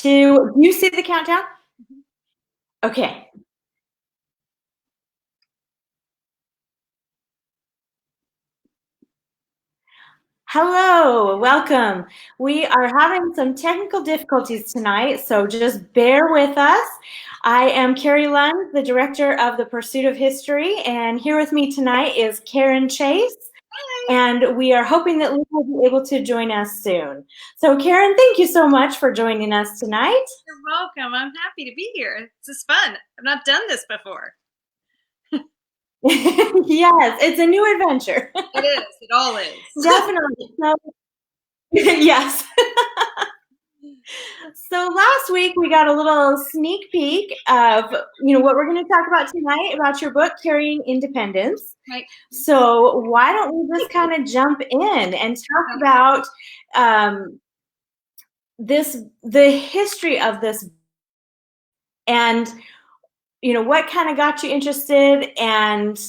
Do you see the countdown? Okay. Hello, welcome. We are having some technical difficulties tonight, so just bear with us. I am Carrie Lund, the director of the Pursuit of History, and here with me tonight is Karen Chase. And we are hoping that Lee will be able to join us soon. So Karen, thank you so much for joining us tonight. You're welcome. I'm happy to be here. This is fun. I've not done this before. Yes, it's a new adventure. It is. It all is. Definitely. So, yes. So last week we got a little sneak peek of what we're going to talk about tonight about your book, Carrying Independence. Right. So why don't we just kind of jump in and talk about the history of this, and what kind of got you interested, and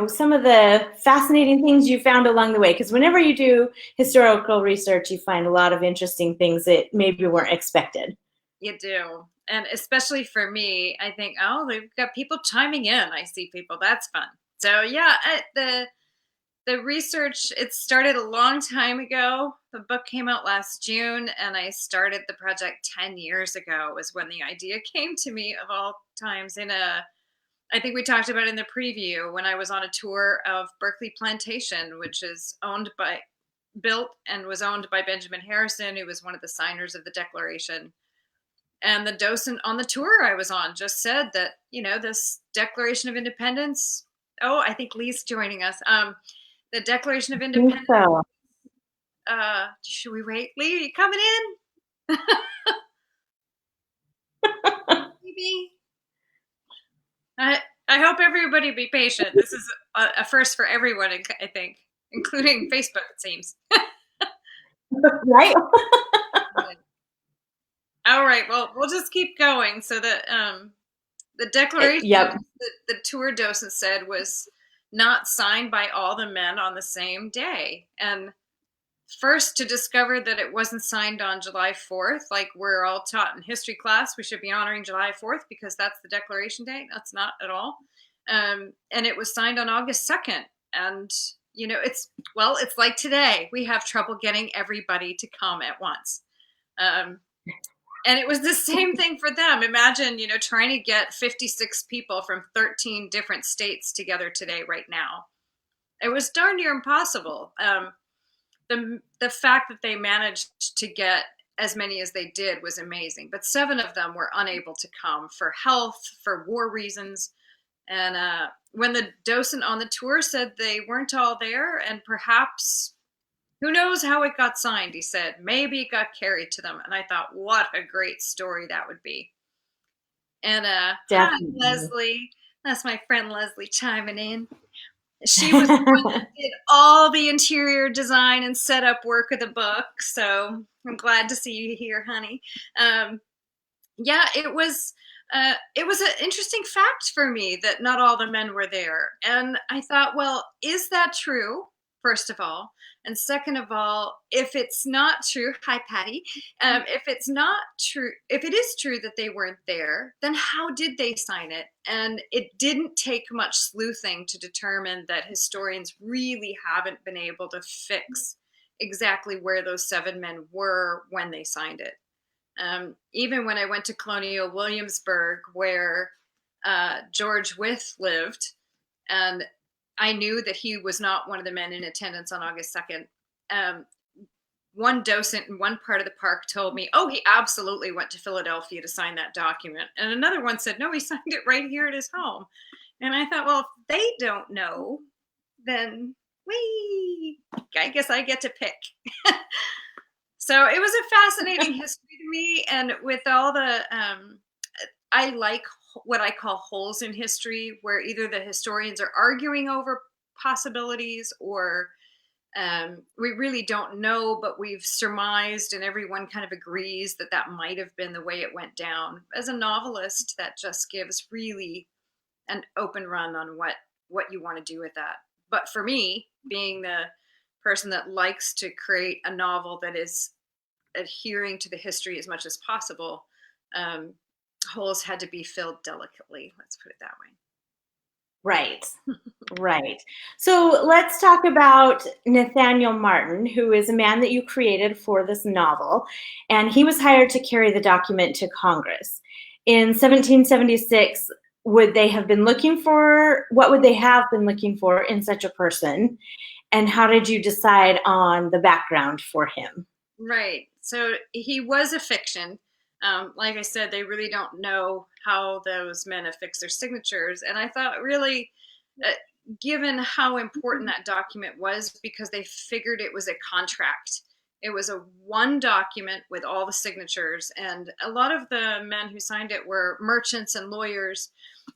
some of the fascinating things you found along the way, because whenever you do historical research, you find a lot of interesting things that maybe weren't expected. You do. And especially for me, I think, oh, they've got people chiming in. I see people. That's fun. So yeah, the research, it started a long time ago. The book came out last June, and I started the project 10 years ago was when the idea came to me, of all times, I think we talked about it in the preview, when I was on a tour of Berkeley Plantation, which is built and was owned by Benjamin Harrison, who was one of the signers of the Declaration. And the docent on the tour I was on just said that, this Declaration of Independence, I think Lee's joining us. The Declaration of Independence. So. Should we wait? Lee, are you coming in? Maybe. I hope everybody be patient. This is a first for everyone, I think, including Facebook, it seems. Right. All right. Well, we'll just keep going. So that the declaration Yep. the tour docent said was not signed by all the men on the same day. And first, to discover that it wasn't signed on July 4th, like we're all taught in history class, we should be honoring July 4th because that's the Declaration Day. That's not at all. And it was signed on August 2nd. And, it's like today. We have trouble getting everybody to come at once. And it was the same thing for them. Imagine, trying to get 56 people from 13 different states together today, right now. It was darn near impossible. The fact that they managed to get as many as they did was amazing. But 7 of them were unable to come for health, for war reasons. And when the docent on the tour said they weren't all there, and perhaps, who knows how it got signed, he said, maybe it got carried to them. And I thought, what a great story that would be. And hi, Leslie. That's my friend Leslie chiming in. She was the one that did all the interior design and setup work of the book. So I'm glad to see you here, honey. Yeah, it was an interesting fact for me that not all the men were there. And I thought, well, is that true, first of all? And second of all, if it's not true, hi, Patty, if it's not true, if it is true that they weren't there, then how did they sign it? And it didn't take much sleuthing to determine that historians really haven't been able to fix exactly where those 7 men were when they signed it. Even when I went to Colonial Williamsburg, where George Wythe lived, and I knew that he was not one of the men in attendance on August 2nd. One docent in one part of the park told me, oh, he absolutely went to Philadelphia to sign that document. And another one said, no, he signed it right here at his home. And I thought, well, if they don't know, then I guess I get to pick. So it was a fascinating history to me. And with all the, I like what I call holes in history, where either the historians are arguing over possibilities, or we really don't know, but we've surmised and everyone kind of agrees that that might have been the way it went down. As a novelist, that just gives really an open run on what you want to do with that. But for me, being the person that likes to create a novel that is adhering to the history as much as possible, holes had to be filled delicately. Let's put it that way. Right. Right. So let's talk about Nathaniel Martin, who is a man that you created for this novel, and he was hired to carry the document to Congress. In 1776, would they have been looking for, what would they have been looking for in such a person? And how did you decide on the background for him? Right. So he was a fiction. Like I said, they really don't know how those men affix their signatures. And I thought, really, uh, given how important that document was, because they figured it was a contract. It was a one document with all the signatures. And a lot of the men who signed it were merchants and lawyers.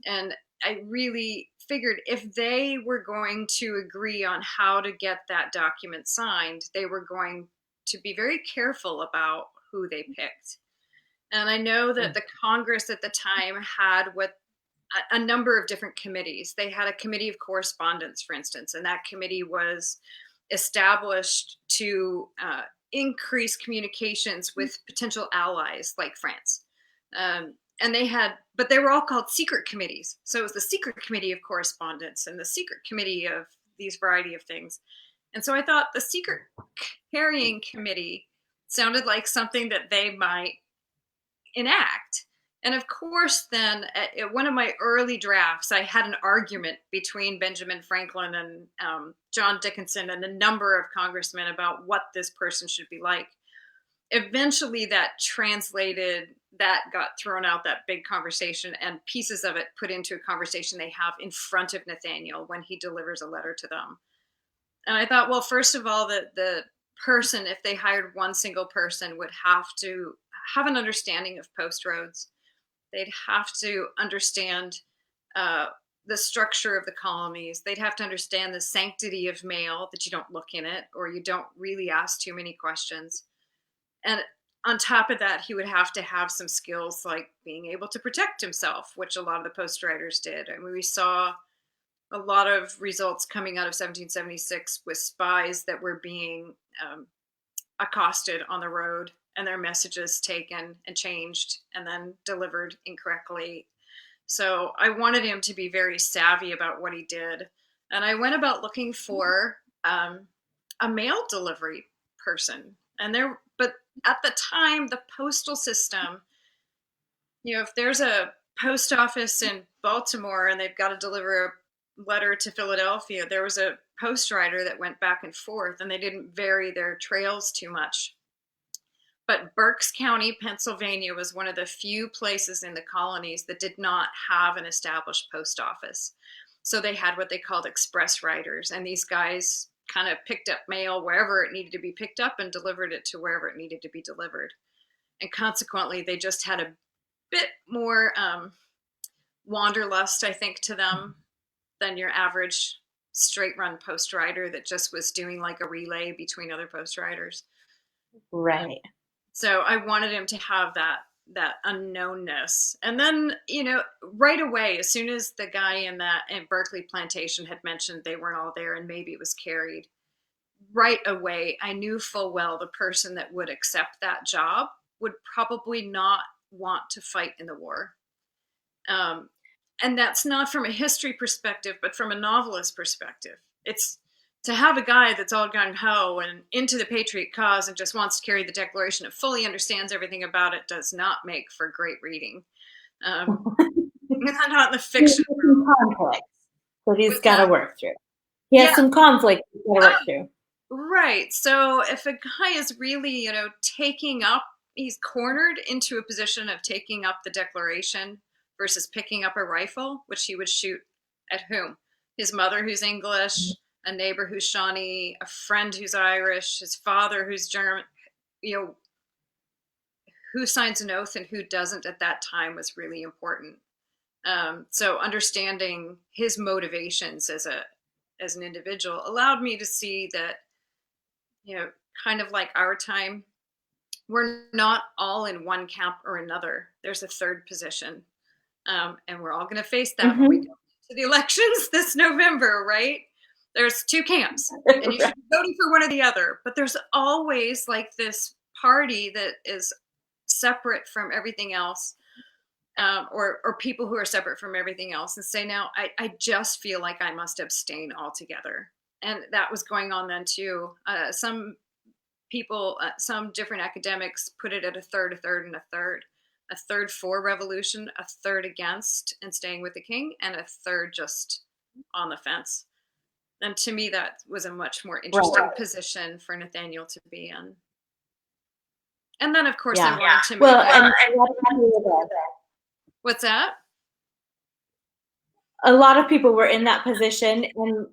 And I really figured if they were going to agree on how to get that document signed, they were going to be very careful about who they picked. And I know that the Congress at the time had what a number of different committees. They had a committee of correspondence, for instance, and that committee was established to increase communications with potential allies like France. And they had, but they were all called secret committees. So it was the secret committee of correspondence and the secret committee of these variety of things. And so I thought the secret carrying committee sounded like something that they might enact. And of course, then at one of my early drafts, I had an argument between Benjamin Franklin and John Dickinson and a number of congressmen about what this person should be like. Eventually, that got thrown out, that big conversation, and pieces of it put into a conversation they have in front of Nathaniel when he delivers a letter to them. And I thought, well, first of all, the person, if they hired one single person, would have to have an understanding of post roads. They'd have to understand the structure of the colonies. They'd have to understand the sanctity of mail, that you don't look in it or you don't really ask too many questions. And on top of that, he would have to have some skills like being able to protect himself, which a lot of the post writers did. I mean, we saw a lot of results coming out of 1776 with spies that were being accosted on the road and their messages taken and changed and then delivered incorrectly. So I wanted him to be very savvy about what he did. And I went about looking for a mail delivery person. But at the time, the postal system, if there's a post office in Baltimore and they've got to deliver a letter to Philadelphia, there was a post rider that went back and forth and they didn't vary their trails too much. But Berks County, Pennsylvania was one of the few places in the colonies that did not have an established post office. So they had what they called express riders. And these guys kind of picked up mail wherever it needed to be picked up and delivered it to wherever it needed to be delivered. And consequently, they just had a bit more wanderlust, I think, to them than your average straight run post rider that just was doing like a relay between other post riders. Right. So I wanted him to have that unknownness. And then, right away, as soon as the guy in Berkeley plantation had mentioned they weren't all there and maybe it was carried, right away, I knew full well the person that would accept that job would probably not want to fight in the war. And that's not from a history perspective, but from a novelist perspective. It's to have a guy that's all gung-ho and into the patriot cause and just wants to carry the Declaration and fully understands everything about it does not make for great reading. Not in the fiction world. Conflict that he's got to work through. He has some conflict he's got to work through. Right. So if a guy is really, he's cornered into a position of taking up the Declaration versus picking up a rifle, which he would shoot at whom? His mother, who's English, a neighbor who's Shawnee, a friend who's Irish, his father who's German. Who signs an oath and who doesn't at that time was really important. So understanding his motivations as an individual allowed me to see that, kind of like our time, we're not all in one camp or another. There's a third position. And we're all going to face that when we go to the elections this November, right? There's two camps, and you should be voting for one or the other. But there's always like this party that is separate from everything else, or people who are separate from everything else, and say, now I just feel like I must abstain altogether. And that was going on then too. Some people, some different academics put it at a third, and a third. A third for revolution, a third against and staying with the king, and a third just on the fence. And to me, that was a much more interesting position for Nathaniel to be in. And then, of course, I wanted to make what's that? A lot of people were in that position, and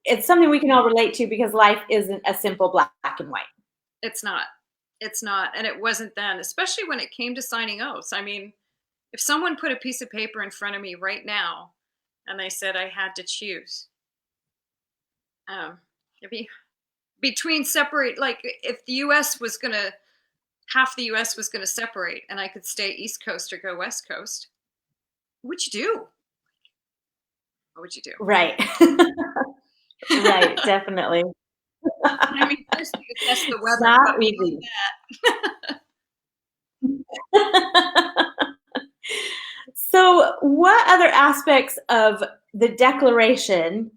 it's something we can all relate to because life isn't a simple black and white. It's not. It's not, and it wasn't then, especially when it came to signing oaths. I mean, if someone put a piece of paper in front of me right now and they said I had to choose, it'd be between separate, like if the U.S. was going to, half the U.S. was going to separate and I could stay East Coast or go West Coast, what would you do? What would you do? Right. Right, definitely. I mean, first you test the weather. Not easy. So, what other aspects of the Declaration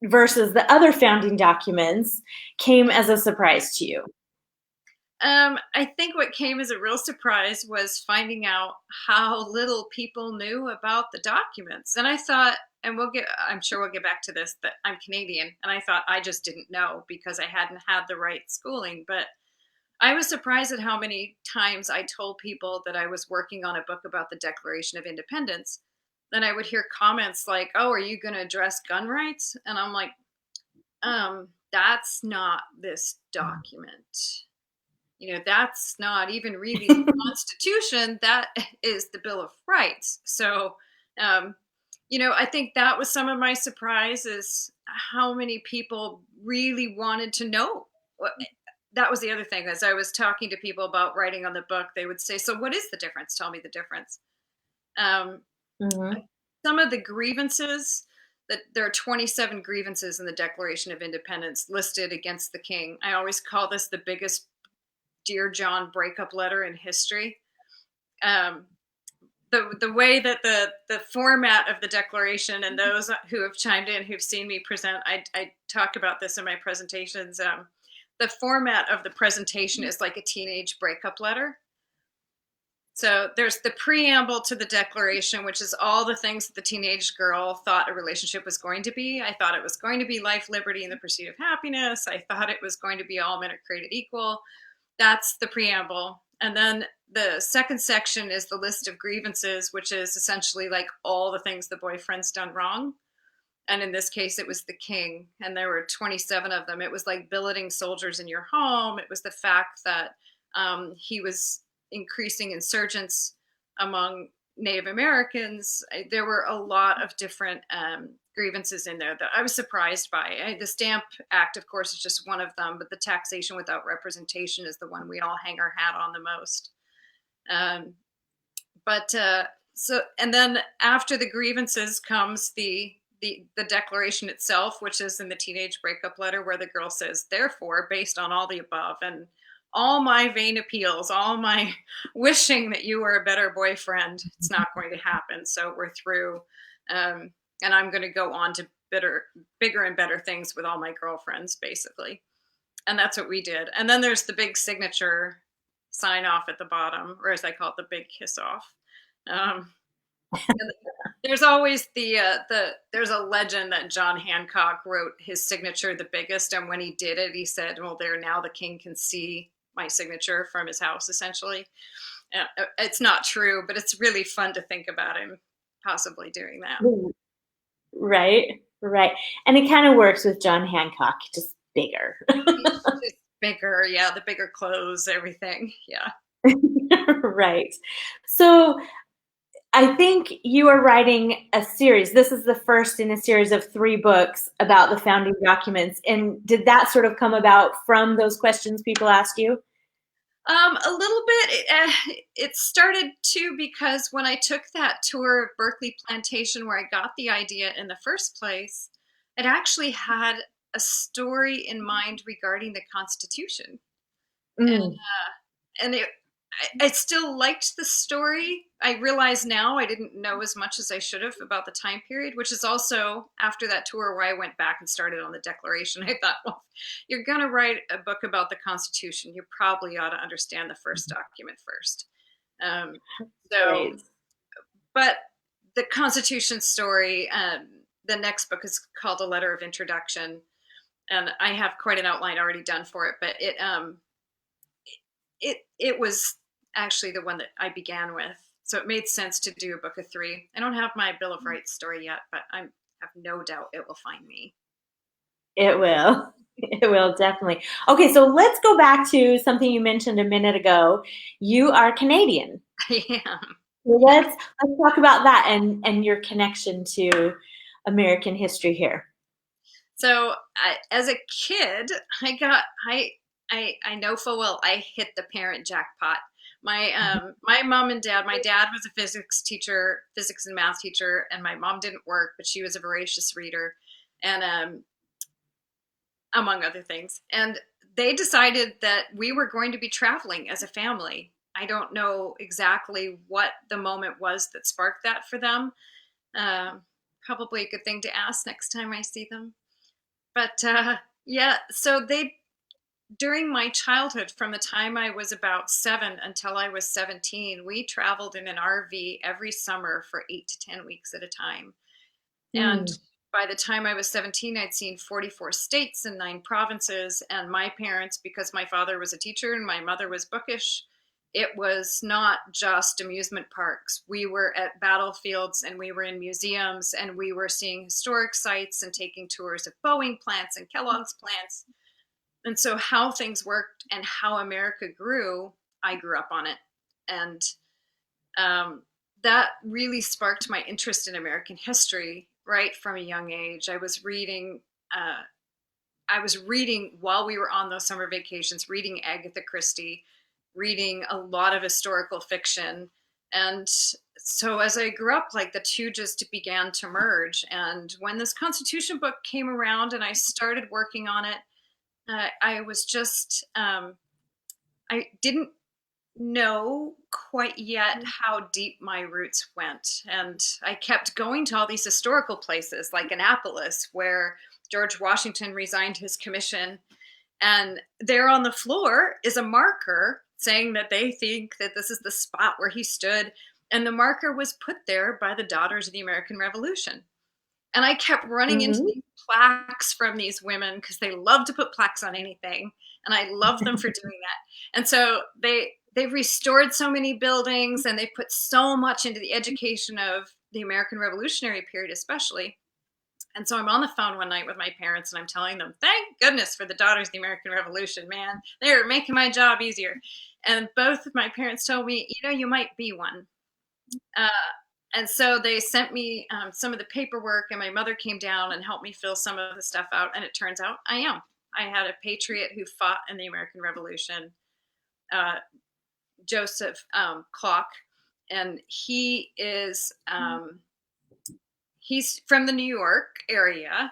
versus the other founding documents came as a surprise to you? I think what came as a real surprise was finding out how little people knew about the documents. And I thought, and I'm sure we'll get back to this, that I'm Canadian, and I thought I just didn't know because I hadn't had the right schooling. But I was surprised at how many times I told people that I was working on a book about the Declaration of Independence. Then I would hear comments like, "Oh, are you going to address gun rights?" And I'm like, that's not this document. That's not even really the Constitution. That is the Bill of Rights. So, I think that was some of my surprise, is how many people really wanted to know. That was the other thing. As I was talking to people about writing on the book, they would say, "So what is the difference? Tell me the difference." Some of the grievances, that there are 27 grievances in the Declaration of Independence listed against the king. I always call this the biggest Dear John breakup letter in history. The way that the format of the Declaration, and those who have chimed in, who've seen me present, I talk about this in my presentations. The format of the presentation is like a teenage breakup letter. So there's the preamble to the Declaration, which is all the things that the teenage girl thought a relationship was going to be. I thought it was going to be life, liberty, and the pursuit of happiness. I thought it was going to be all men are created equal. That's the preamble. And then the second section is the list of grievances, which is essentially like all the things the boyfriend's done wrong. And in this case, it was the king. And there were 27 of them. It was like billeting soldiers in your home. It was the fact that he was increasing insurgents among Native Americans. There were a lot of different grievances in there that I was surprised by. The Stamp Act, of course, is just one of them, but the taxation without representation is the one we all hang our hat on the most. And then after the grievances comes the Declaration itself, which is in the teenage breakup letter, where the girl says, "Therefore, based on all the above and all my vain appeals, all my wishing that you were a better boyfriend, it's not going to happen. So we're through. And I'm going to go on to bigger and better things with all my girlfriends," basically. And that's what we did. And then there's the big signature sign off at the bottom, or as I call it, the big kiss off. There's always there's a legend that John Hancock wrote his signature the biggest, and when he did it, he said, "Well, there, now the king can see my signature from his house," essentially. It's not true, but it's really fun to think about him possibly doing that. Right. And it kind of works with John Hancock, just bigger. Just bigger, yeah, the bigger clothes, everything, yeah. Right. So I think you are writing a series. This is the first in a series of 3 books about the founding documents. And did that sort of come about from those questions people asked you? A little bit. It started too because when I took that tour of Berkeley Plantation, where I got the idea in the first place, it actually had a story in mind regarding the Constitution. Mm. And I still liked the story. I realize now I didn't know as much as I should have about the time period, which is also after that tour where I went back and started on the Declaration. I thought, well, you're going to write a book about the Constitution. You probably ought to understand the first document first. Um, so, Great. but the Constitution story, the next book is called A Letter of Introduction. And I have quite an outline already done for it, but it was actually the one that I began with. So it made sense to do a book of three. I don't have my Bill of Rights story yet, but I have no doubt it will find me. It will. It will definitely. Okay, so let's go back to something you mentioned a minute ago. You are Canadian. I am. Let's talk about that and your connection to American history here. So as a kid, I know full well I hit the parent jackpot. My mom and dad. My dad was a physics teacher, physics and math teacher, and my mom didn't work, but she was a voracious reader, and among other things. And they decided that we were going to be traveling as a family. I don't know exactly what the moment was that sparked that for them. Probably a good thing to ask next time I see them. But yeah, so they, during my childhood, from the time I was about 7 until I was 17, we traveled in an RV every summer for 8 to 10 weeks at a time. And Mm. by the time I was 17, I'd seen 44 states and 9 provinces. And my parents, because my father was a teacher and my mother was bookish, it was not just amusement parks. We were at battlefields and we were in museums and we were seeing historic sites and taking tours of Boeing plants and Kellogg's plants. And so, how things worked and how America grew, I grew up on it. And um, that really sparked my interest in American history right from a young age. Uh, I was reading while we were on those summer vacations, reading Agatha Christie, reading a lot of historical fiction. And so as I grew up, like the two just began to merge. And when this Constitution book came around and I started working on it, I was just, I didn't know quite yet how deep my roots went. And I kept going to all these historical places like Annapolis, where George Washington resigned his commission. And there on the floor is a marker saying that they think that this is the spot where he stood. And the marker was put there by the Daughters of the American Revolution. And I kept running into Hmm. these plaques from these women because they love to put plaques on anything. And I love them for doing that. And so they restored so many buildings and they put so much into the education of the American Revolutionary period, especially. And so I'm on the phone one night with my parents and I'm telling them, thank goodness for the Daughters of the American Revolution, man. They're making my job easier. And both of my parents told me, you might be one. Uh, and so they sent me some of the paperwork, and my mother came down and helped me fill some of the stuff out. And it turns out I am. I had a patriot who fought in the American Revolution, uh, Joseph Clark, and he's from the New York area,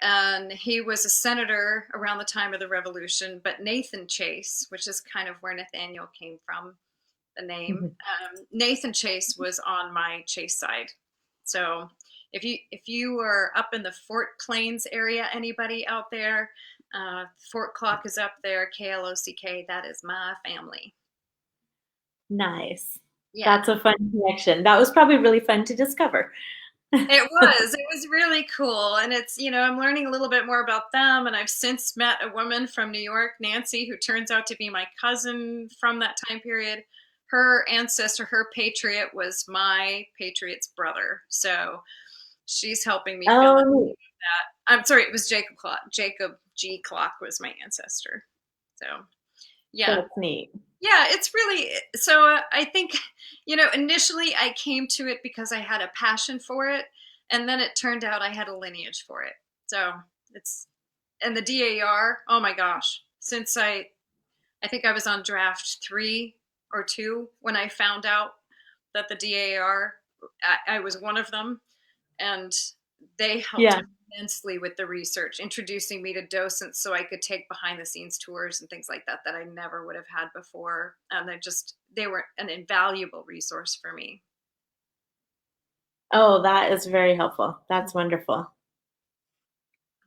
and he was a senator around the time of the Revolution. But Nathan Chase, which is kind of where Nathaniel came from, the name. Nathan Chase was on my Chase side. So if you are up in the Fort Plains area, anybody out there, Fort Clock is up there. KLOCK. That is my family. Nice. Yeah, That's a fun connection. That was probably really fun to discover. it was. It was really cool, and I'm learning a little bit more about them. And I've since met a woman from New York, Nancy, who turns out to be my cousin from that time period. Her ancestor, her patriot, was my patriot's brother. So she's helping me fill in Oh, that. I'm sorry, it was Jacob Clock. Jacob G. Clock was my ancestor. So yeah, that's neat. yeah, it's really so. I think, initially I came to it because I had a passion for it, and then it turned out I had a lineage for it. So it's and the DAR. Oh my gosh! Since I think I was on draft 3 or 2 when I found out that the DAR, I was one of them, and they helped Yeah. me immensely with the research, introducing me to docents so I could take behind the scenes tours and things like that that I never would have had before. And they were an invaluable resource for me. Oh, that is very helpful. That's wonderful.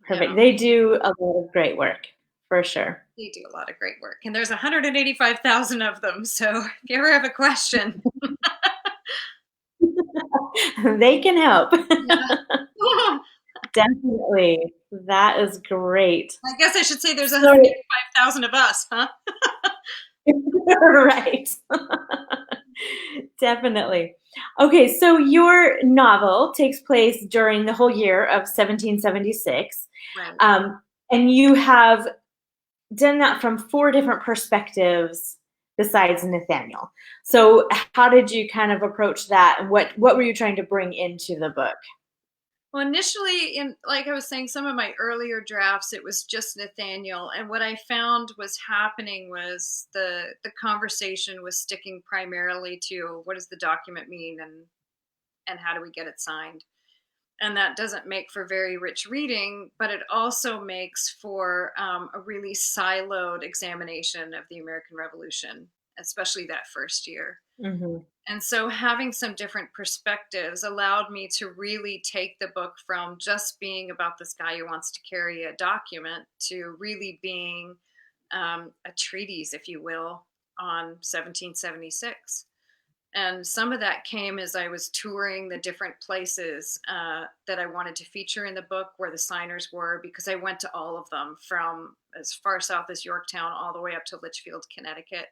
Perfect. Yeah, They do a lot of great work, for sure. they do a lot of great work. And there's 185,000 of them. So if you ever have a question, They can help. yeah. Definitely. That is great. I guess I should say there's So, 185,000 of us, huh? right. Definitely. Okay, so your novel takes place during the whole year of 1776. Right. And you have done that from 4 different perspectives besides Nathaniel. So how did you kind of approach that, and what were you trying to bring into the book? Well, initially, in like I was saying, some of my earlier drafts, it was just Nathaniel, and what I found was happening was the conversation was sticking primarily to what does the document mean, and how do we get it signed, and that doesn't make for very rich reading, but it also makes for a really siloed examination of the American Revolution, especially that first year. Mm-hmm. And so having some different perspectives allowed me to really take the book from just being about this guy who wants to carry a document to really being a treatise, if you will, on 1776. And some of that came as I was touring the different places that I wanted to feature in the book where the signers were, because I went to all of them from as far south as Yorktown all the way up to Litchfield, Connecticut.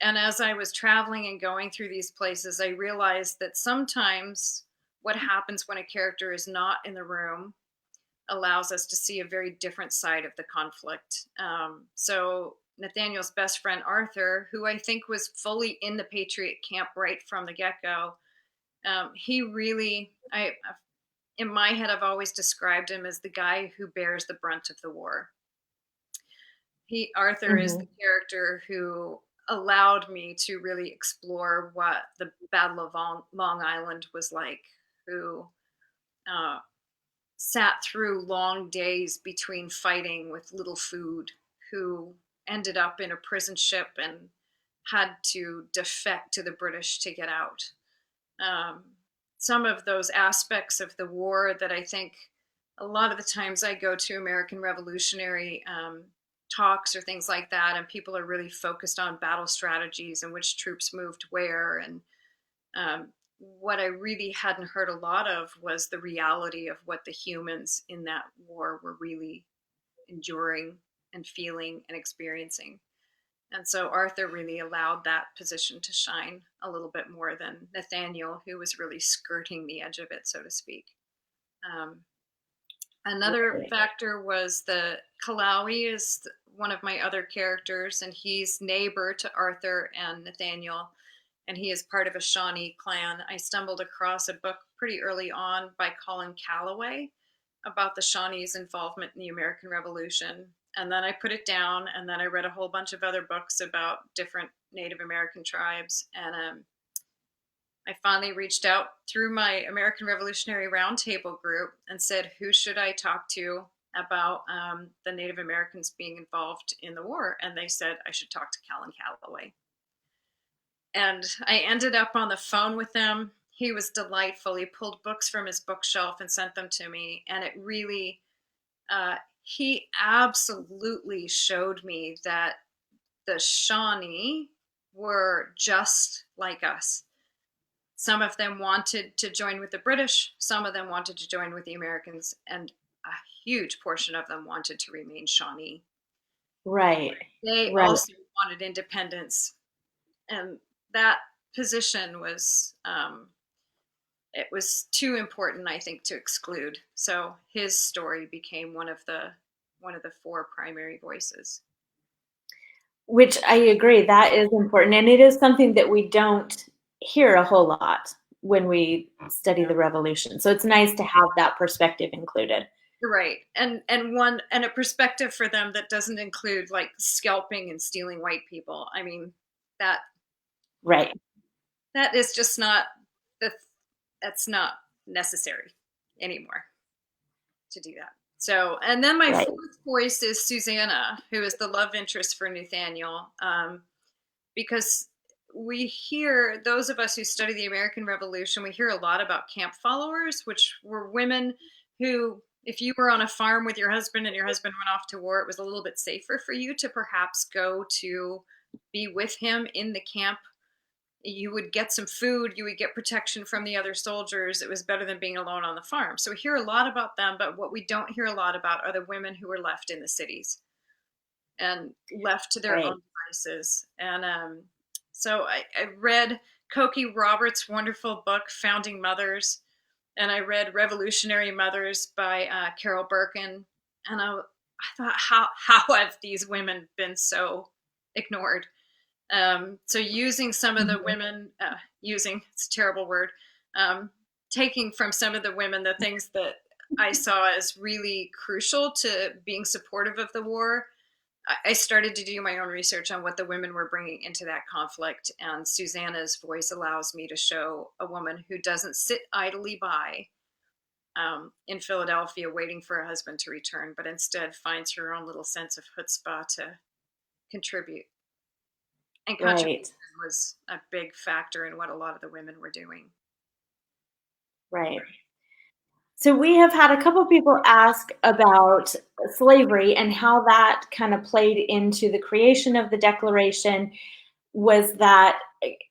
And as I was traveling and going through these places, I realized that sometimes what happens when a character is not in the room allows us to see a very different side of the conflict. So Nathaniel's best friend, Arthur, who I think was fully in the Patriot camp right from the get-go, he really, in my head, I've always described him as the guy who bears the brunt of the war. Arthur is Mm-hmm. the character who allowed me to really explore what the Battle of Long Island was like, who uh, sat through long days between fighting with little food, who ended up in a prison ship and had to defect to the British to get out. Um, some of those aspects of the war that I think a lot of the times I go to American Revolutionary talks or things like that, and people are really focused on battle strategies and which troops moved where. And what I really hadn't heard a lot of was the reality of what the humans in that war were really enduring and feeling and experiencing. And so Arthur really allowed that position to shine a little bit more than Nathaniel, who was really skirting the edge of it, so to speak. Um, Another factor was the Kalawi is one of my other characters, and he's neighbor to Arthur and Nathaniel, and he is part of a Shawnee clan. I stumbled across a book pretty early on by Colin Calloway about the Shawnees' involvement in the American Revolution. And then I put it down, and then I read a whole bunch of other books about different Native American tribes. And I finally reached out through my American Revolutionary Roundtable group and said, who should I talk to about the Native Americans being involved in the war? And they said I should talk to Colin Calloway. And I ended up on the phone with him. He was delightful. He pulled books from his bookshelf and sent them to me. And it really, he absolutely showed me that the Shawnee were just like us. Some of them wanted to join with the British, some of them wanted to join with the Americans, and a huge portion of them wanted to remain Shawnee. Right. They Right. also wanted independence, and that position was it was too important, I think, to exclude. So his story became one of the 4 primary voices. Which I agree, that is important. And it is something that we don't hear a whole lot when we study the revolution. So it's nice to have that perspective included. Right. And a perspective for them that doesn't include like scalping and stealing white people. I mean, that Right. that is just not that's not necessary anymore. to do that. So, and then my Right. fourth voice is Suzanna, who is the love interest for Nathaniel, because we hear, those of us who study the American Revolution, we hear a lot about camp followers, which were women who, if you were on a farm with your husband and your husband went off to war, it was a little bit safer for you to perhaps go to be with him in the camp. You would get some food, you would get protection from the other soldiers. It was better than being alone on the farm. So we hear a lot about them, but what we don't hear a lot about are the women who were left in the cities and left to their Right. own devices. And so I read Cokie Roberts' wonderful book, Founding Mothers, and I read Revolutionary Mothers by Carol Birkin. And I thought, how have these women been so ignored? So using some of the women, using, it's a terrible word, taking from some of the women the things that I saw as really crucial to being supportive of the war, I started to do my own research on what the women were bringing into that conflict. And Susanna's voice allows me to show a woman who doesn't sit idly by in Philadelphia waiting for a husband to return, but instead finds her own little sense of chutzpah to contribute. And contribution Right. was a big factor in what a lot of the women were doing. Right. So we have had a couple people ask about slavery and how that kind of played into the creation of the Declaration. Was that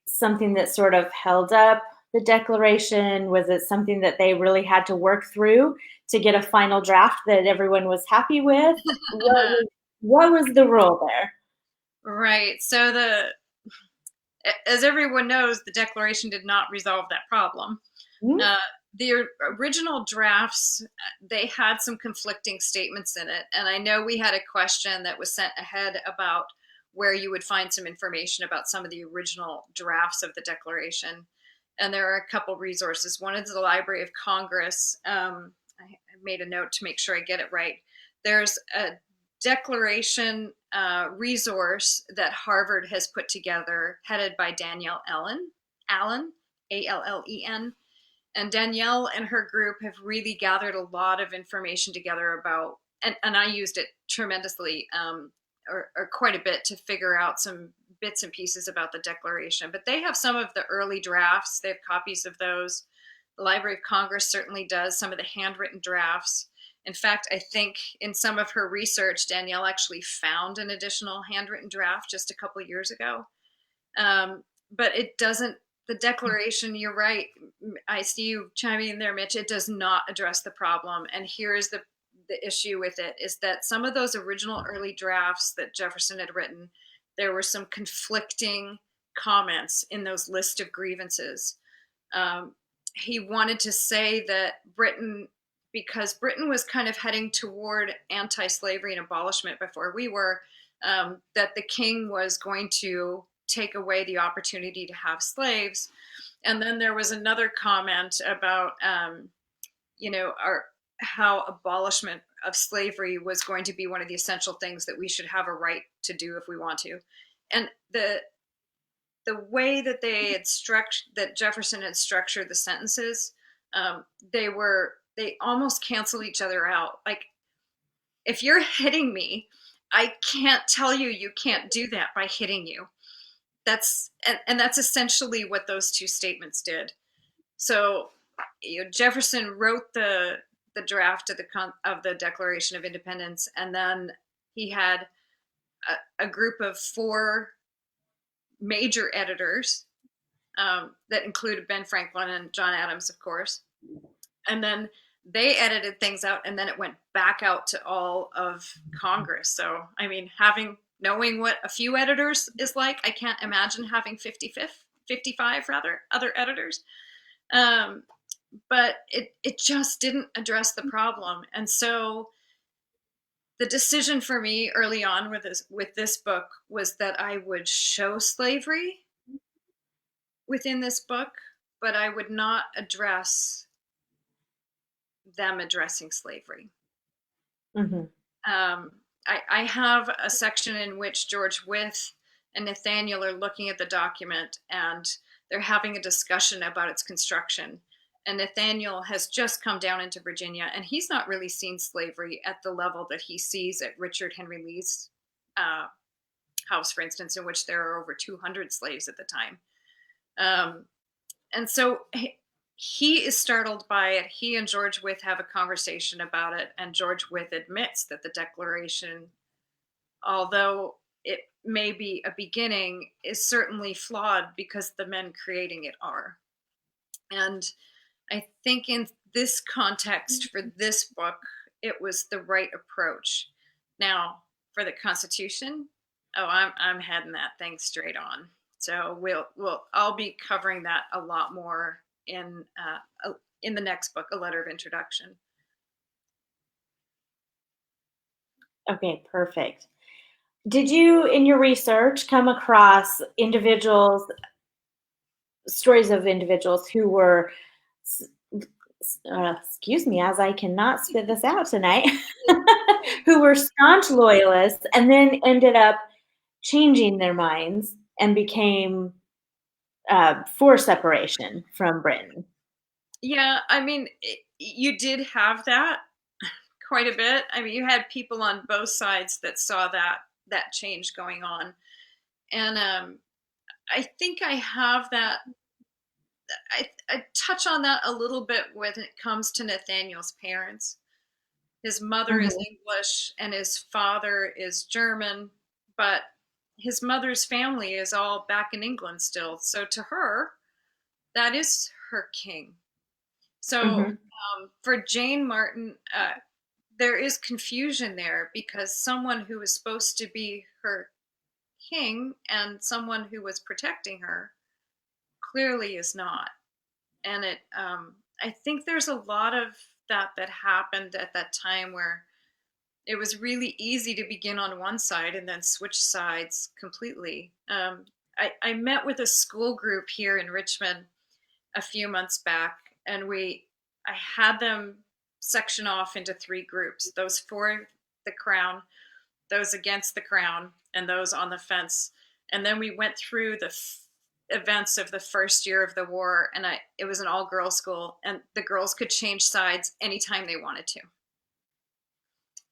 something that sort of held up the Declaration? Was it something that they really had to work through to get a final draft that everyone was happy with? What was the role there? Right. So as everyone knows, the Declaration did not resolve that problem. Mhm. Uh, the original drafts, they had some conflicting statements in it. And I know we had a question that was sent ahead about where you would find some information about some of the original drafts of the Declaration. And there are a couple resources. One is the Library of Congress. I made a note to make sure I get it right. There's a Declaration resource that Harvard has put together, headed by Danielle Allen, Allen. And Danielle and her group have really gathered a lot of information together about, and I used it tremendously, or quite a bit, to figure out some bits and pieces about the Declaration. But they have some of the early drafts. They have copies of those. The Library of Congress certainly does some of the handwritten drafts. In fact, I think in some of her research, Danielle actually found an additional handwritten draft just a couple of years ago. But it doesn't, the Declaration, you're right. I see you chiming in there, Mitch. It does not address the problem. And here's the issue with it, is that some of those original early drafts that Jefferson had written, there were some conflicting comments in those list of grievances. He wanted to say that Britain, because Britain was kind of heading toward anti-slavery and abolishment before we were, that the king was going to take away the opportunity to have slaves. And then there was another comment about, how abolishment of slavery was going to be one of the essential things that we should have a right to do if we want to. And the way that that Jefferson had structured the sentences, they almost cancel each other out. Like, if you're hitting me, I can't tell you can't do that by hitting you. And that's essentially what those two statements did. So, Jefferson wrote the draft of the Declaration of Independence, and then he had a group of 4 major editors that included Ben Franklin and John Adams, of course. And then they edited things out, and then it went back out to all of Congress. So, I mean, knowing what a few editors is like, I can't imagine having 55 rather, other editors. But it just didn't address the problem. And so the decision for me early on with this book was that I would show slavery within this book, but I would not address them addressing slavery. Mm-hmm. I have a section in which George Wythe and Nathaniel are looking at the document, and they're having a discussion about its construction. And Nathaniel has just come down into Virginia, and he's not really seen slavery at the level that he sees at Richard Henry Lee's house, for instance, in which there are over 200 slaves at the time. And so he is startled by it. He and George Wythe have a conversation about it, and George Wythe admits that the Declaration, although it may be a beginning, is certainly flawed because the men creating it are. And I think in this context for this book, it was the right approach. Now, for the Constitution, I'm heading that thing straight on. So I'll be covering that a lot more in the next book, A Letter of Introduction. Okay, perfect. Did you, in your research, come across stories of individuals who were, excuse me, as I cannot spit this out tonight, who were staunch loyalists and then ended up changing their minds and became for separation from Britain? Yeah, I mean, you did have that quite a bit. I mean, you had people on both sides that saw that change going on, and I think I have that. I touch on that a little bit when it comes to Nathaniel's parents. His mother is English and his father is German, but his mother's family is all back in England still. So to her, that is her king. So for Jane Martin, there is confusion there because someone who was supposed to be her king and someone who was protecting her clearly is not. And I think there's a lot of that happened at that time where it was really easy to begin on one side and then switch sides completely. I met with a school group here in Richmond a few months back, and I had them section off into 3 groups: those for the crown, those against the crown, and those on the fence. And then we went through the events of the first year of the war, and it was an all-girls school, and the girls could change sides anytime they wanted to.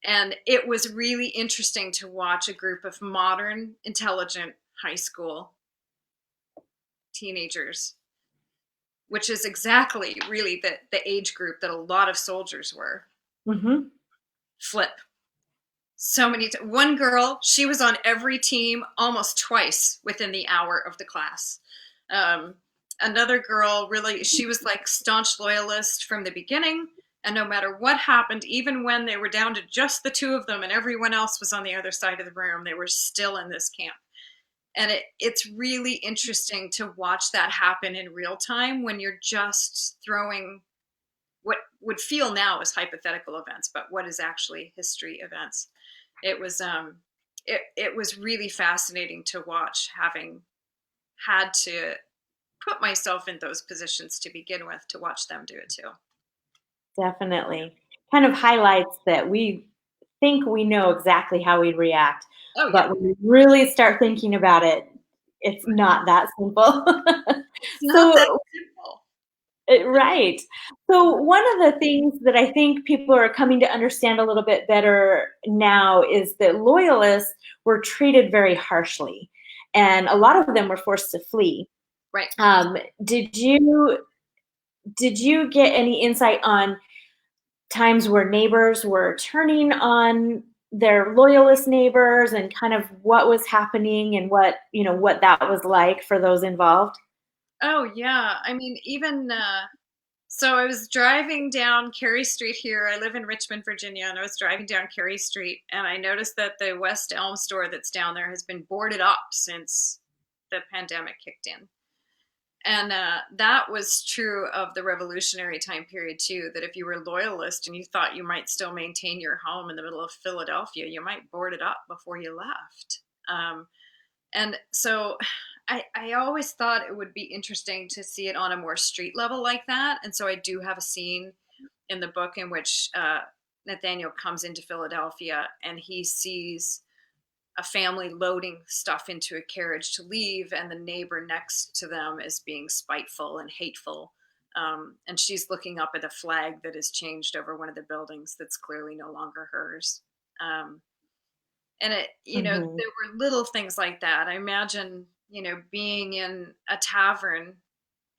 And it was really interesting to watch a group of modern, intelligent high school teenagers, which is exactly really the age group that a lot of soldiers were, flip. So many one girl, she was on every team almost twice within the hour of the class. Another girl, really, she was like staunch loyalist from the beginning, and no matter what happened, even when they were down to just the 2 of them and everyone else was on the other side of the room, they were still in this camp. And it's really interesting to watch that happen in real time when you're just throwing what would feel now as hypothetical events, but what is actually history events. It was it was really fascinating to watch, having had to put myself in those positions to begin with, to watch them do it too. Definitely. Kind of highlights that we think we know exactly how we'd react. Oh, yeah. But when we really start thinking about it, it's not that simple. It's not that simple. Right. So one of the things that I think people are coming to understand a little bit better now is that loyalists were treated very harshly, and a lot of them were forced to flee. Right. Did you get any insight on times where neighbors were turning on their loyalist neighbors and kind of what was happening and what that was like for those involved? Oh, yeah. I mean, even so I was driving down Carrie Street here. I live in Richmond, Virginia, and I was driving down Carrie Street, and I noticed that the West Elm store that's down there has been boarded up since the pandemic kicked in. And that was true of the Revolutionary time period too, that if you were a loyalist and you thought you might still maintain your home in the middle of Philadelphia, you might board it up before you left. And so I always thought it would be interesting to see it on a more street level like that. And so I do have a scene in the book in which Nathaniel comes into Philadelphia and he sees a family loading stuff into a carriage to leave, and the neighbor next to them is being spiteful and hateful. And she's looking up at a flag that has changed over one of the buildings that's clearly no longer hers. Um, and there Hmm. were little things like that. I imagine, being in a tavern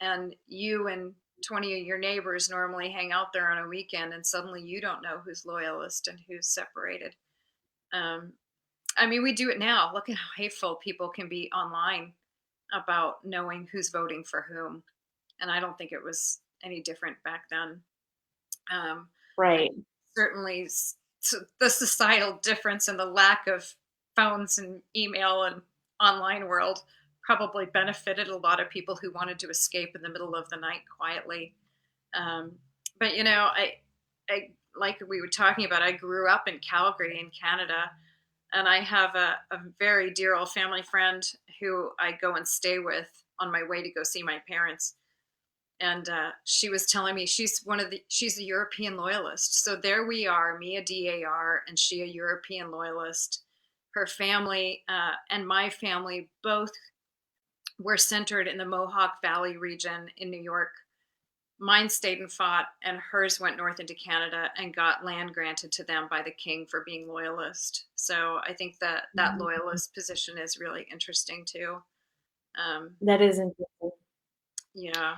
and you and 20 of your neighbors normally hang out there on a weekend, and suddenly you don't know who's loyalist and who's separated. Um, I mean, we do it now. Look at how hateful people can be online about knowing who's voting for whom. And I don't think it was any different back then. I Right. certainly the societal difference and the lack of phones and email and online world probably benefited a lot of people who wanted to escape in the middle of the night quietly. Um, but I like we were talking about. I grew up in Calgary, in Canada, and I have a very dear old family friend who I go and stay with on my way to go see my parents. And she was telling me she's a European loyalist. So there we are, me a DAR and she a European loyalist. Her family and my family both were centered in the Mohawk Valley region in New York. Mine stayed and fought, and hers went north into Canada and got land granted to them by the king for being loyalist. So I think that loyalist position is really interesting too. Um, That is interesting. yeah.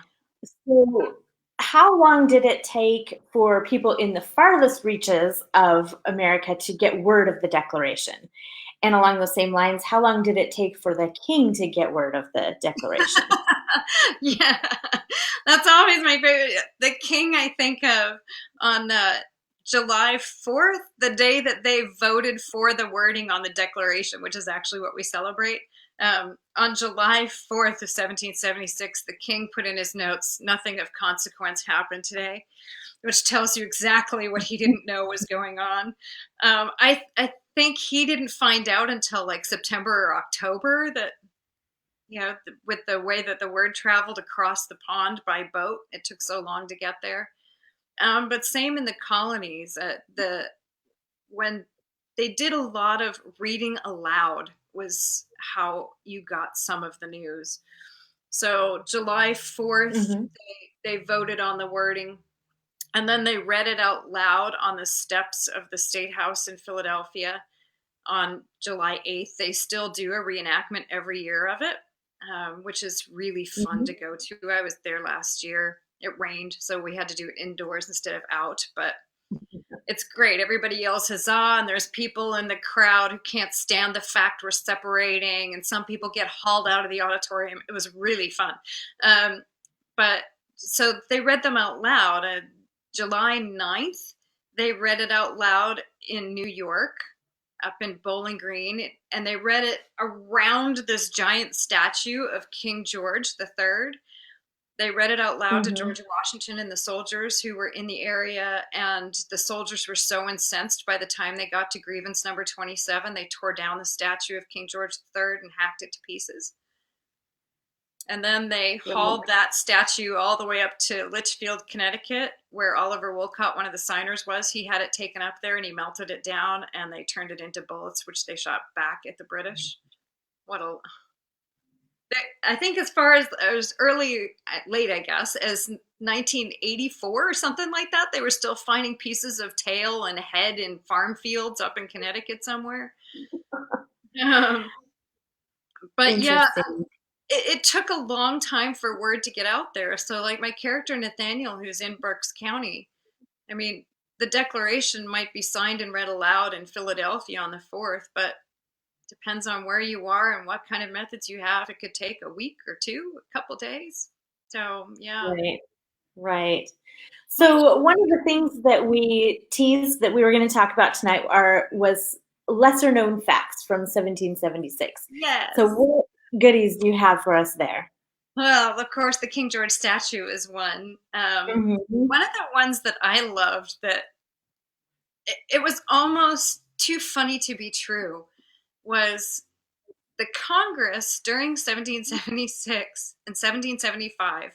So, how long did it take for people in the farthest reaches of America to get word of the Declaration? And along those same lines, how long did it take for the king to get word of the Declaration? Yeah, that's always my favorite. The king I think of on July 4th, the day that they voted for the wording on the Declaration, which is actually what we celebrate. On July 4th of 1776, the king put in his notes, "Nothing of consequence happened today," which tells you exactly what he didn't know was going on. I think he didn't find out until like September or October that with the way that the word traveled across the pond by boat, it took so long to get there. But same in the colonies. When they did a lot of reading aloud was how you got some of the news. So July 4th, Hmm. they voted on the wording, and then they read it out loud on the steps of the State House in Philadelphia on July 8th. They still do a reenactment every year of it, which is really fun Hmm. to go to. I was there last year. It rained, so we had to do it indoors instead of out, but it's great. Everybody yells huzzah, and there's people in the crowd who can't stand the fact we're separating, and some people get hauled out of the auditorium. It was really fun. Um, but so they read them out loud. July 9th, they read it out loud in New York, up in Bowling Green, and they read it around this giant statue of King George III. They read it out loud to Hmm. George Washington and the soldiers who were in the area, and the soldiers were so incensed by the time they got to grievance number 27, they tore down the statue of King George III and hacked it to pieces. And then they hauled that statue all the way up to Litchfield, Connecticut, where Oliver Wolcott, one of the signers, was. He had it taken up there and he melted it down, and they turned it into bullets, which they shot back at the British. What a I think as far as early, late, I guess, as 1984 or something like that, they were still finding pieces of tail and head in farm fields up in Connecticut somewhere. Um, but yeah, Interesting. it took a long time for word to get out there. So, like my character Nathaniel, who's in Berks County, I mean, the Declaration might be signed and read aloud in Philadelphia on the 4th, but depends on where you are and what kind of methods you have. It could take a week or two, a couple days. So, yeah. Right. Right. So one of the things that we teased that we were going to talk about tonight was lesser known facts from 1776. So Yes. what goodies do you have for us there? Well, of course, the King George statue is one. Hmm. One of the ones that I loved that it was almost too funny to be true was the Congress during 1776 and 1775.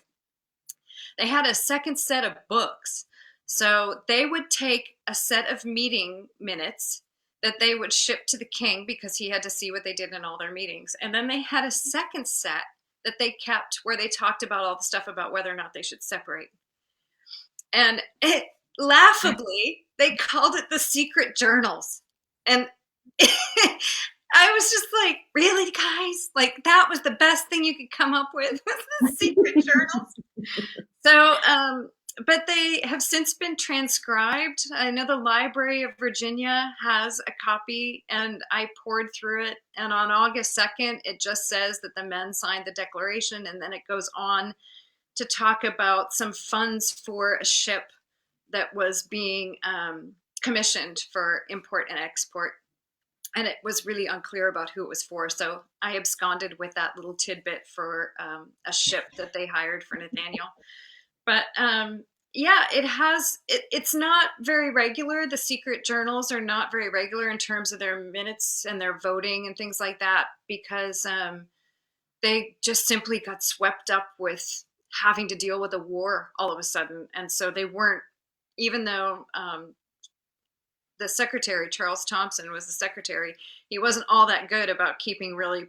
They had a second set of books. So they would take a set of meeting minutes that they would ship to the king because he had to see what they did in all their meetings. And then they had a second set that they kept where they talked about all the stuff about whether or not they should separate. And it, laughably, they called it the secret journals. And I was just like, really, guys? Like, that was the best thing you could come up with, was the secret journals. So, but they have since been transcribed. I know the Library of Virginia has a copy, and I poured through it. And on August 2nd, it just says that the men signed the declaration, and then it goes on to talk about some funds for a ship that was being commissioned for import and export. And it was really unclear about who it was for. So I absconded with that little tidbit for a ship that they hired for Nathaniel. But yeah, it's not very regular. The secret journals are not very regular in terms of their minutes and their voting and things like that, because they just simply got swept up with having to deal with a war all of a sudden. And so they weren't, even though the secretary, Charles Thompson, was the secretary, he wasn't all that good about keeping really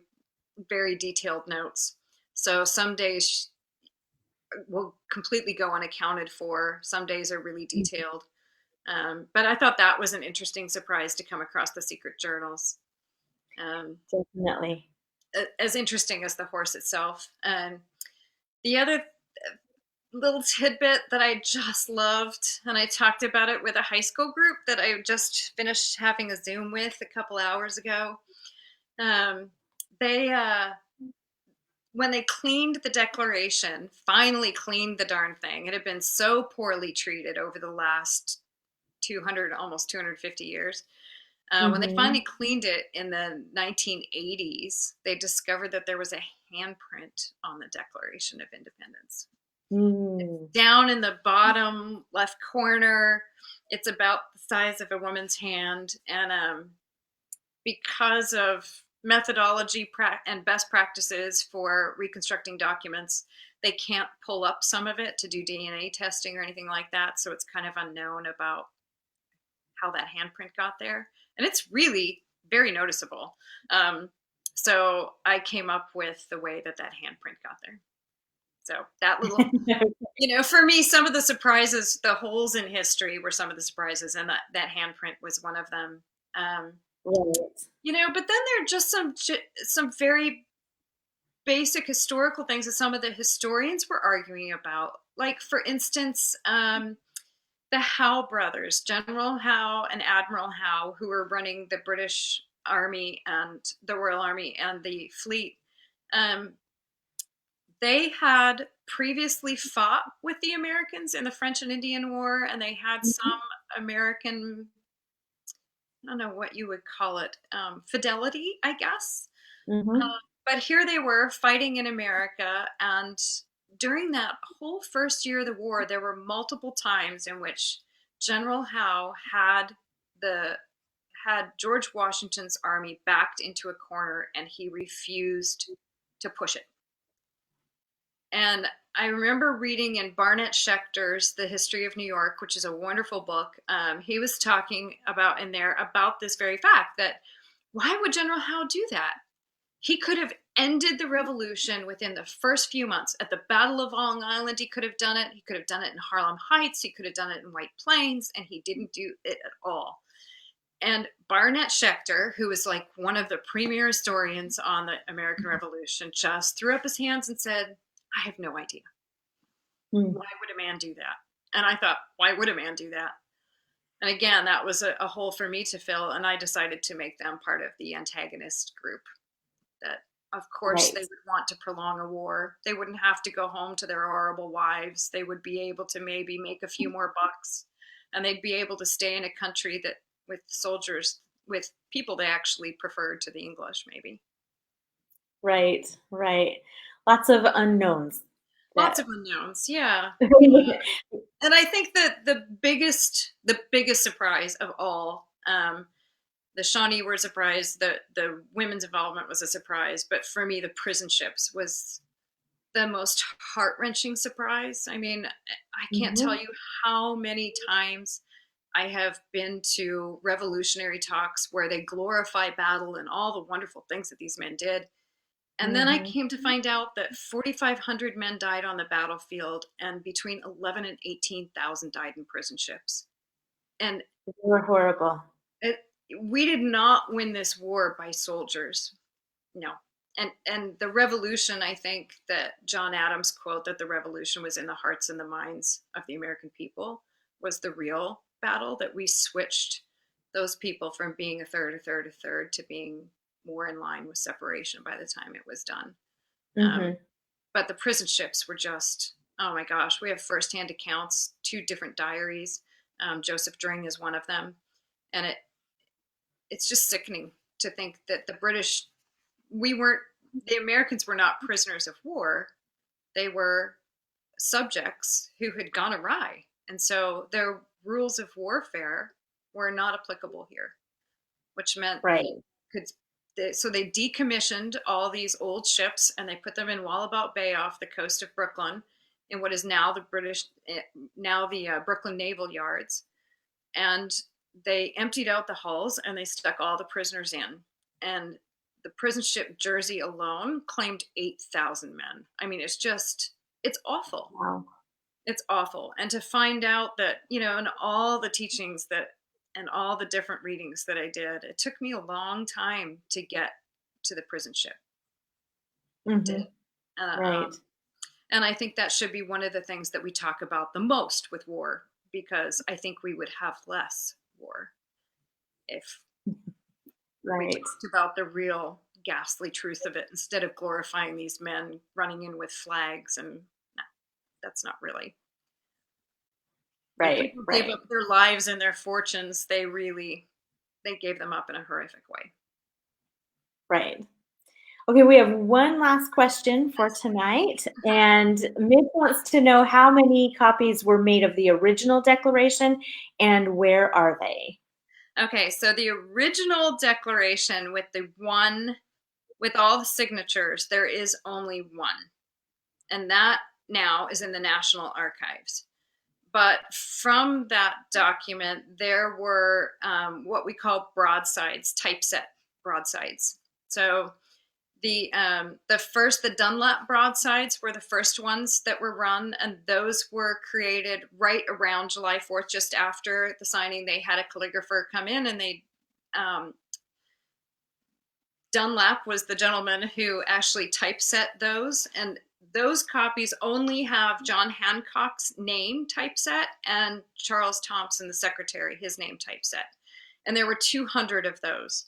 very detailed notes. So some days will completely go unaccounted for. Some days are really detailed. But I thought that was an interesting surprise to come across the secret journals. Definitely. As interesting as the horse itself. The other little tidbit that I just loved, and I talked about it with a high school group that I just finished having a Zoom with a couple hours ago. They when they cleaned the Declaration, finally cleaned the darn thing. It had been so poorly treated over the last 200, almost 250 years. When they finally cleaned it in the 1980s, they discovered that there was a handprint on the Declaration of Independence. Down in the bottom left corner, it's about the size of a woman's hand. And because of methodology and best practices for reconstructing documents, they can't pull up some of it to do DNA testing or anything like that. So it's kind of unknown about how that handprint got there. And it's really very noticeable. So I came up with the way that handprint got there. So that little, for me, some of the surprises, the holes in history were some of the surprises, and that handprint was one of them. Right. But then there are just some very basic historical things that some of the historians were arguing about. Like, for instance, the Howe brothers, General Howe and Admiral Howe, who were running the British Army and the Royal Army and the fleet. They had previously fought with the Americans in the French and Indian War, and they had some American, I don't know what you would call it, fidelity, I guess. But here they were fighting in America, and during that whole first year of the war, there were multiple times in which General Howe had George Washington's army backed into a corner, and he refused to push it. And I remember reading in Barnett Schechter's The History of New York, which is a wonderful book. He was talking about in there about this very fact, that why would General Howe do that? He could have ended the revolution within the first few months. At the Battle of Long Island, he could have done it. He could have done it in Harlem Heights. He could have done it in White Plains, and he didn't do it at all. And Barnett Schechter, who was like one of the premier historians on the American Revolution, just threw up his hands and said, I have no idea. Why would a man do that? And I thought, why would a man do that? And again, that was a hole for me to fill, and I decided to make them part of the antagonist group. That, of course, They would want to prolong a war. They wouldn't have to go home to their horrible wives. They would be able to maybe make a few more bucks, and they'd be able to stay in a country that with soldiers, with people they actually preferred to the English, maybe. Right. Lots of unknowns. Lots of unknowns, yeah. And I think that the biggest surprise of all, the Shawnee were a surprise, the women's involvement was a surprise, but for me, the prison ships was the most heart-wrenching surprise. I mean, I can't tell you how many times I have been to revolutionary talks where they glorify battle and all the wonderful things that these men did. And then I came to find out that 4,500 men died on the battlefield, and between 11 and 18,000 died in prison ships. And They were horrible. it, we did not win this war by soldiers. No. And the revolution, I think that John Adams quote that the revolution was in the hearts and the minds of the American people was the real battle, that we switched those people from being a third to being more in line with separation by the time it was done. But the prison ships were just, oh my gosh, we have firsthand accounts, 2 different diaries. Joseph Dring is one of them. And it's just sickening to think that the Americans were not prisoners of war. They were subjects who had gone awry. And so their rules of warfare were not applicable here, which meant so they decommissioned all these old ships and they put them in Wallabout Bay off the coast of Brooklyn in what is now the Brooklyn Naval Yards. And they emptied out the hulls and they stuck all the prisoners in. And the prison ship Jersey alone claimed 8,000 men. I mean, it's awful. Wow. It's awful. And to find out that, in all the teachings and all the different readings that I did, it took me a long time to get to the prison ship. Right. And I think that should be one of the things that we talk about the most with war, because I think we would have less war if we talked about the real ghastly truth of it instead of glorifying these men running in with flags. And no, that's not really. If people gave up their lives and their fortunes, they gave them up in a horrific way. Right. Okay, we have one last question for tonight, and Mick wants to know how many copies were made of the original Declaration and where are they? Okay, so the original Declaration with all the signatures, there is only one. And that now is in the National Archives. But from that document, there were what we call broadsides, typeset broadsides. So the Dunlap broadsides were the first ones that were run, and those were created right around July 4th, just after the signing. They had a calligrapher come in, and Dunlap was the gentleman who actually typeset those, and those copies only have John Hancock's name typeset and Charles Thompson, the secretary, his name typeset. And there were 200 of those.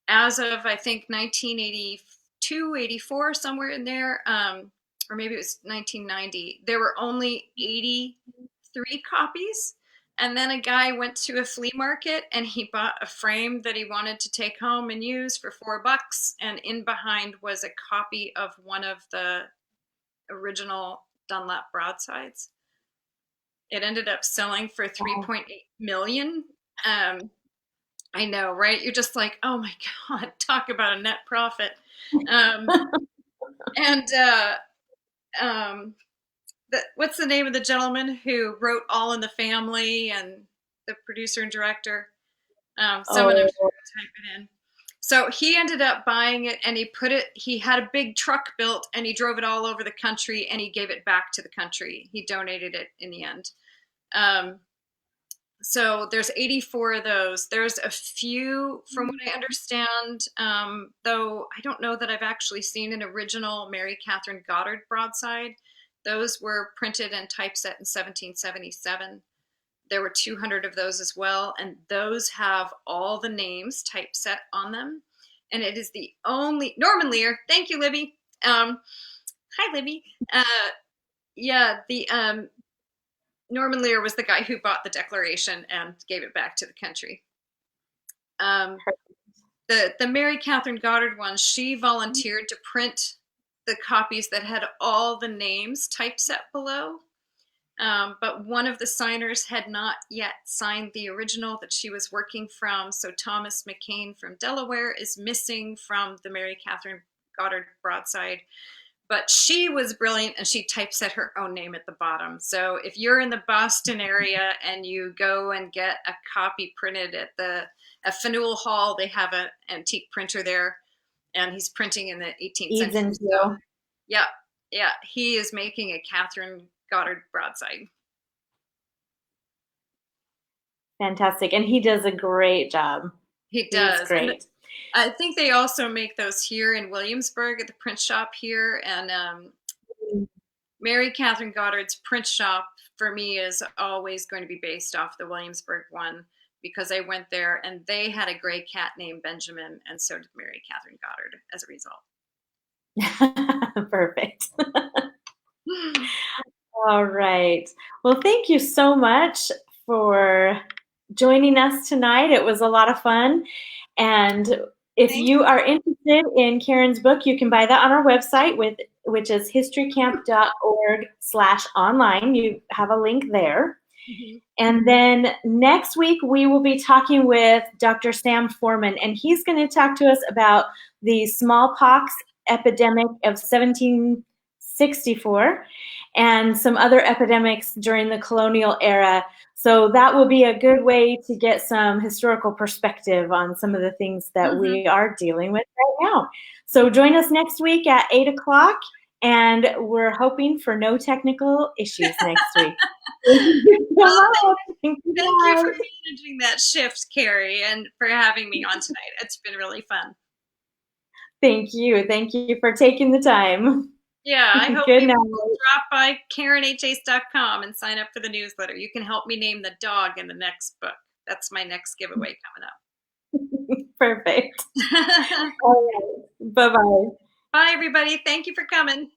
As of, I think, 1982, 84, somewhere in there, or maybe it was 1990, there were only 83 copies. And then a guy went to a flea market and he bought a frame that he wanted to take home and use for $4. And in behind was a copy of one of the original Dunlap broadsides. It ended up selling for $3.8 million. I know, right? You're just like, oh my God, talk about a net profit. What's the name of the gentleman who wrote All in the Family and the producer and director? Someone I'm sure type it in. So he ended up buying it and he had a big truck built and he drove it all over the country and he gave it back to the country. He donated it in the end. So there's 84 of those. There's a few, from what I understand, though I don't know that I've actually seen an original Mary Catherine Goddard broadside. Those were printed and typeset in 1777. There were 200 of those as well, and those have all the names typeset on them. And it is the only Norman Lear. Thank you, Libby. Hi, Libby. Norman Lear was the guy who bought the Declaration and gave it back to the country. The Mary Catherine Goddard one, she volunteered to print the copies that had all the names typeset below. But one of the signers had not yet signed the original that she was working from. So Thomas McCain from Delaware is missing from the Mary Catherine Goddard broadside. But she was brilliant and she typeset her own name at the bottom. So if you're in the Boston area and you go and get a copy printed at Faneuil Hall, they have an antique printer there. and he's printing in the 18th Eads century. So, into. yeah, yeah, he is making a Catherine Goddard broadside. Fantastic. And he does a great job. He He's does, and great. I think they also make those here in Williamsburg at the print shop here. And Mary Catherine Goddard's print shop for me is always going to be based off the Williamsburg one because I went there and they had a gray cat named Benjamin, and so did Mary Catherine Goddard as a result. Perfect. All right. Well, thank you so much for joining us tonight. It was a lot of fun. And if you are interested in Karen's book, you can buy that on our website, which is historycamp.org/online. You have a link there. Mm-hmm. And then next week, we will be talking with Dr. Sam Forman, and he's going to talk to us about the smallpox epidemic of 1764 and some other epidemics during the colonial era. So that will be a good way to get some historical perspective on some of the things that we are dealing with right now. So join us next week at 8 o'clock, and we're hoping for no technical issues next week. Thank you for managing that shift, Carrie, and for having me on tonight. It's been really fun. Thank you. Thank you for taking the time. Yeah, I hope people will drop by KarenHace.com and sign up for the newsletter. You can help me name the dog in the next book. That's my next giveaway coming up. Perfect. All right. Bye-bye. Bye, everybody. Thank you for coming.